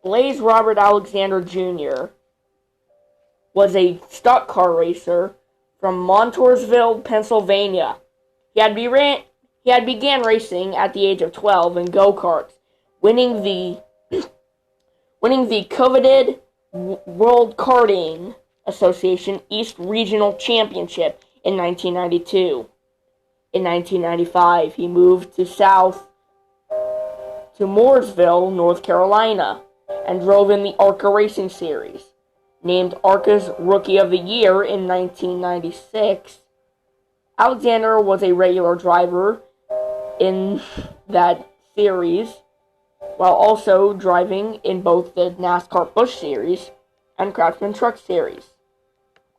Blaise Robert Alexander Jr. was a stock car racer from Montoursville, Pennsylvania. He had began racing at the age of 12 in go-karts, winning the coveted World Karting Association East Regional Championship in 1992. In 1995, he moved to Mooresville, North Carolina, and drove in the ARCA Racing Series. Named ARCA's Rookie of the Year in 1996, Alexander was a regular driver in that series, while also driving in both the NASCAR Busch Series and Craftsman Truck Series.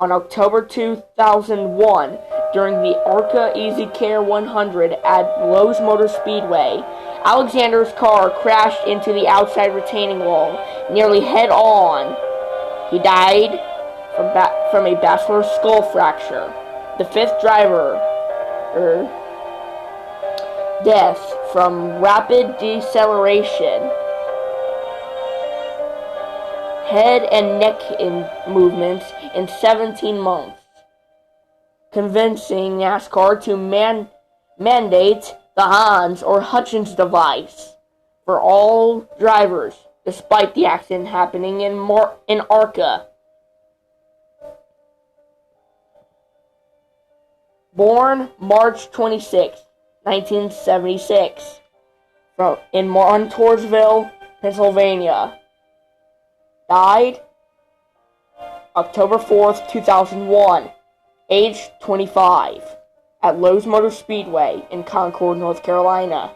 On October 2001, during the ARCA Easy Care 100 at Lowe's Motor Speedway, Alexander's car crashed into the outside retaining wall, nearly head-on. He died from a bachelor skull fracture. The fifth driver death from rapid deceleration, head and neck movements in 17 months, convincing NASCAR to mandate the Hans or Hutchins device for all drivers, despite the accident happening in ARCA. Born March 26, 1976, in Montoursville, Pennsylvania. Died October 4th, 2001, age 25, at Lowe's Motor Speedway in Concord, North Carolina.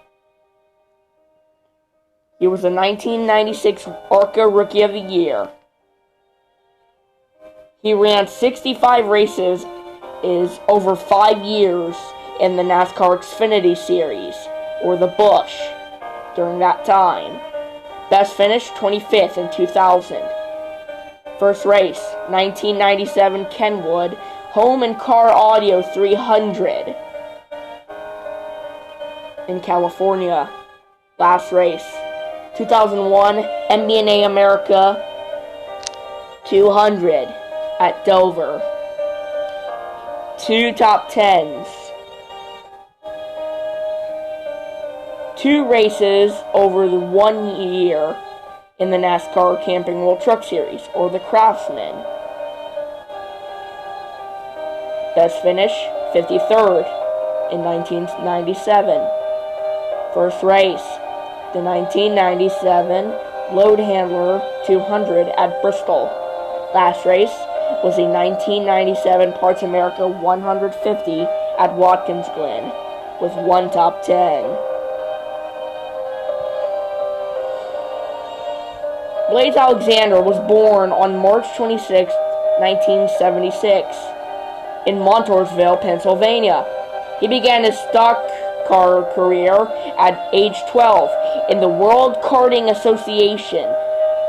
He was the 1996 ARCA Rookie of the Year. He ran 65 races over 5 years in the NASCAR Xfinity Series, or the Busch, during that time. Best finish, 25th in 2000. First race, 1997 Kenwood Home and Car Audio 300 in California. Last race, 2001 MBNA America 200 at Dover. 2 top 10s. 2 races over the 1 year in the NASCAR Camping World Truck Series, or the Craftsman. Best finish, 53rd in 1997. First race, the 1997 Load Handler 200 at Bristol. Last race was the 1997 Parts America 150 at Watkins Glen, with 1 top 10. Blaise Alexander was born on March 26, 1976, in Montoursville, Pennsylvania. He began his stock car career at age 12 in the World Karting Association,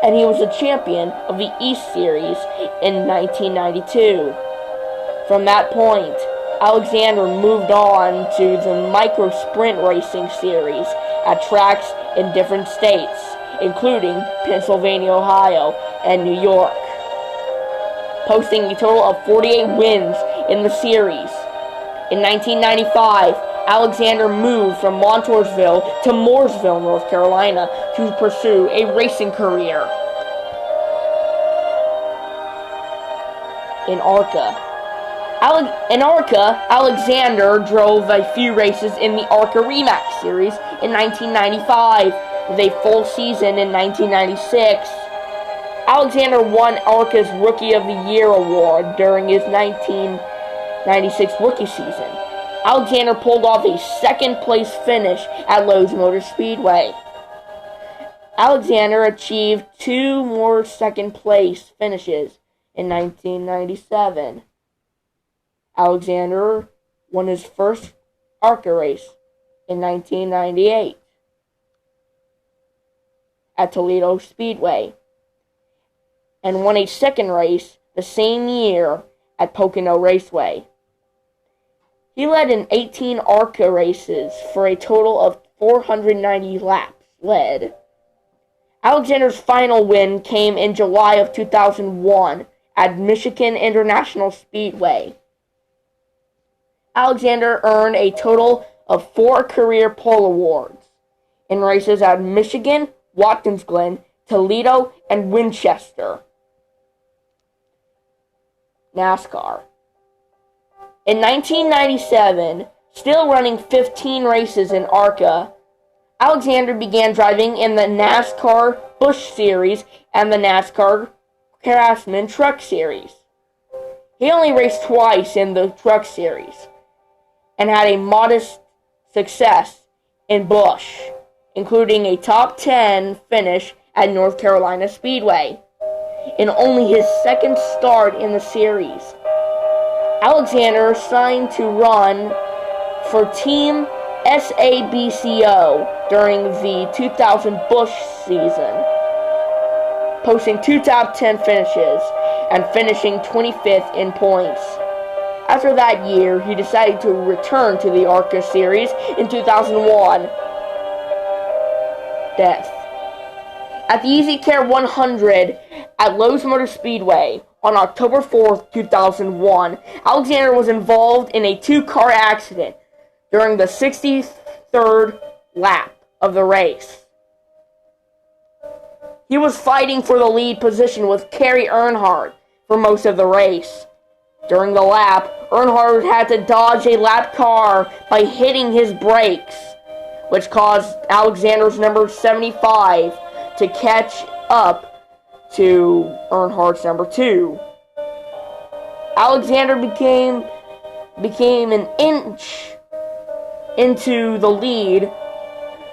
and he was a champion of the East Series in 1992. From that point, Alexander moved on to the Micro Sprint Racing Series at tracks in different states, including Pennsylvania, Ohio, and New York, posting a total of 48 wins in the series. In 1995, Alexander moved from Montoursville to Mooresville, North Carolina, to pursue a racing career in ARCA. Alexander drove a few races in the ARCA Remax Series in 1995, with a full season in 1996. Alexander won ARCA's Rookie of the Year award during his 1996 rookie season. Alexander pulled off a second-place finish at Lowe's Motor Speedway. Alexander achieved 2 more second-place finishes in 1997. Alexander won his first ARCA race in 1998 at Toledo Speedway, and won a second race the same year at Pocono Raceway. He led in 18 ARCA races for a total of 490 laps led. Alexander's final win came in July of 2001 at Michigan International Speedway. Alexander earned a total of 4 career pole awards in races at Michigan, Watkins Glen, Toledo, and Winchester. NASCAR. In 1997, still running 15 races in ARCA, Alexander began driving in the NASCAR Busch Series and the NASCAR Craftsman Truck Series. He only raced twice in the Truck Series and had a modest success in Busch, including a top 10 finish at North Carolina Speedway in only his second start in the series. Alexander signed to run for Team SABCO during the 2000 Busch season, posting 2 top 10 finishes and finishing 25th in points. After that year, he decided to return to the ARCA series in 2001. Death. At the EasyCare 100 at Lowe's Motor Speedway on October 4th, 2001, Alexander was involved in a 2-car accident during the 63rd lap of the race. He was fighting for the lead position with Kerry Earnhardt for most of the race. During the lap, Earnhardt had to dodge a lap car by hitting his brakes, which caused Alexander's number 75 to catch up to Earnhardt's number 2. Alexander became an inch into the lead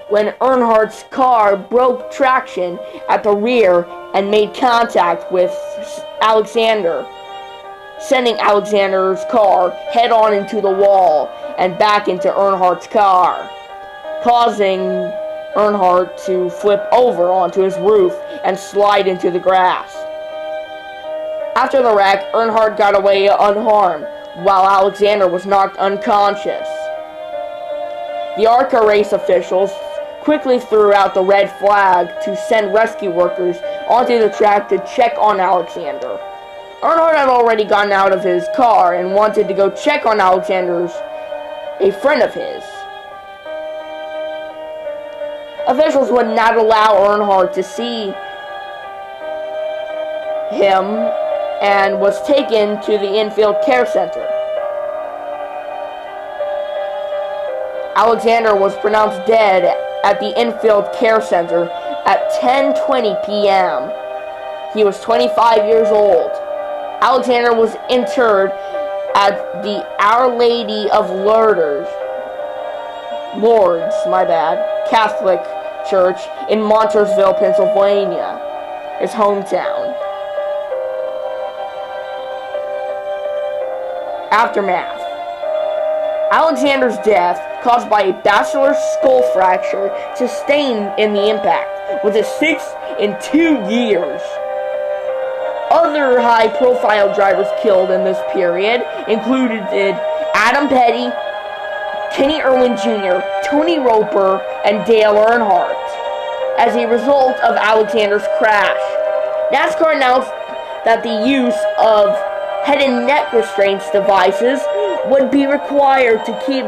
when Earnhardt's car broke traction at the rear and made contact with Alexander, sending Alexander's car head-on into the wall and back into Earnhardt's car, causing Earnhardt to flip over onto his roof and slide into the grass. After the wreck, Earnhardt got away unharmed, while Alexander was knocked unconscious. The ARCA race officials quickly threw out the red flag to send rescue workers onto the track to check on Alexander. Earnhardt had already gotten out of his car and wanted to go check on a friend of his. Officials would not allow Earnhardt to see him and was taken to the infield care center. Alexander was pronounced dead at the infield care center at 10:20 p.m. He was 25 years old. Alexander was interred at the Our Lady of Lourdes Catholic Church in Montoursville, Pennsylvania, his hometown. Aftermath. Alexander's death, caused by a bachelor skull fracture sustained in the impact, was his 6th in 2 years. Other high-profile drivers killed in this period included Adam Petty, Kenny Irwin Jr., Tony Roper, and Dale Earnhardt. As a result of Alexander's crash, NASCAR announced that the use of head and neck restraints devices would be required to keep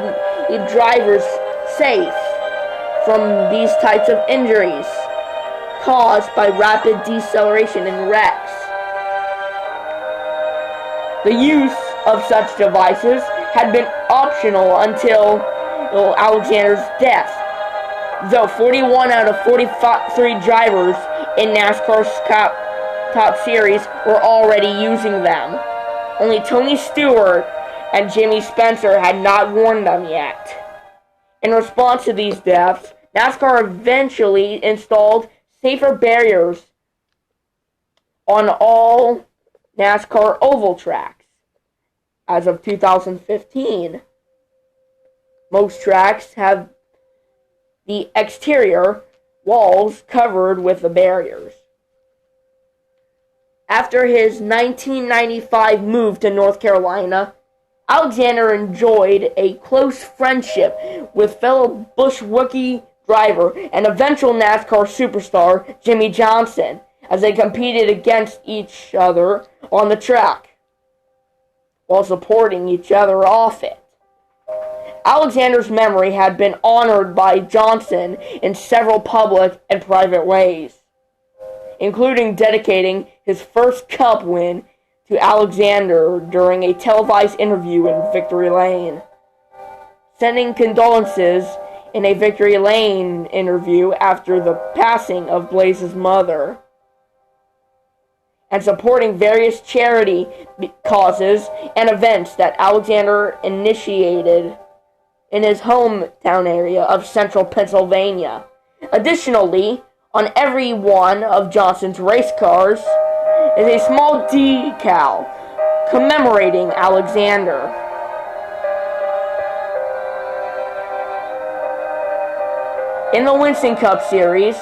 drivers safe from these types of injuries caused by rapid deceleration in wrecks. The use of such devices had been optional until Alexander's death, though 41 out of 43 drivers in NASCAR's top series were already using them. Only Tony Stewart and Jimmy Spencer had not worn them yet. In response to these deaths, NASCAR eventually installed safer barriers on all NASCAR oval tracks. As of 2015, most tracks have the exterior walls covered with the barriers. After his 1995 move to North Carolina, Alexander enjoyed a close friendship with fellow Busch rookie driver and eventual NASCAR superstar Jimmy Johnson as they competed against each other on the track while supporting each other off it. Alexander's memory had been honored by Johnson in several public and private ways, including dedicating his first Cup win to Alexander during a televised interview in Victory Lane, sending condolences in a Victory Lane interview after the passing of Blaise's mother, and supporting various charity causes and events that Alexander initiated in his hometown area of central Pennsylvania. Additionally, on every one of Johnson's race cars is a small decal commemorating Alexander. In the Winston Cup Series,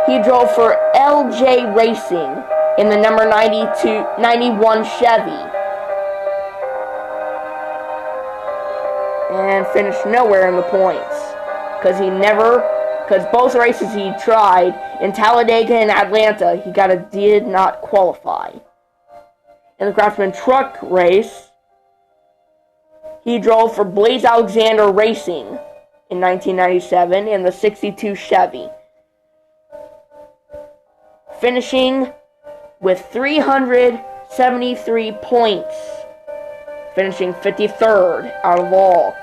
he drove for LJ Racing in the number 91 Chevy and finished nowhere in the points because both races he tried in Talladega and Atlanta, he did not qualify. In the Craftsman Truck race, he drove for Blaise Alexander Racing in 1997 in the 62 Chevy, finishing with 373 points, finishing 53rd out of all.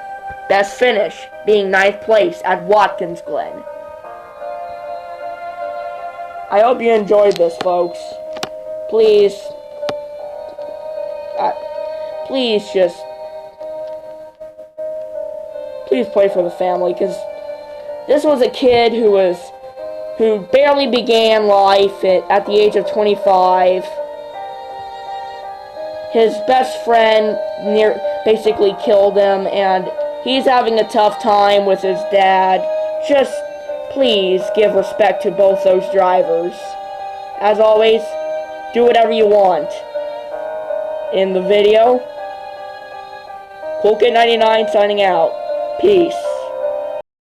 Best finish being 9th place at Watkins Glen. I hope you enjoyed this, folks. Please play for the family, because this was a kid who barely began life at the age of 25. His best friend basically killed him, and he's having a tough time with his dad. Just please give respect to both those drivers. As always, do whatever you want. In the video, Kid99 signing out. Peace.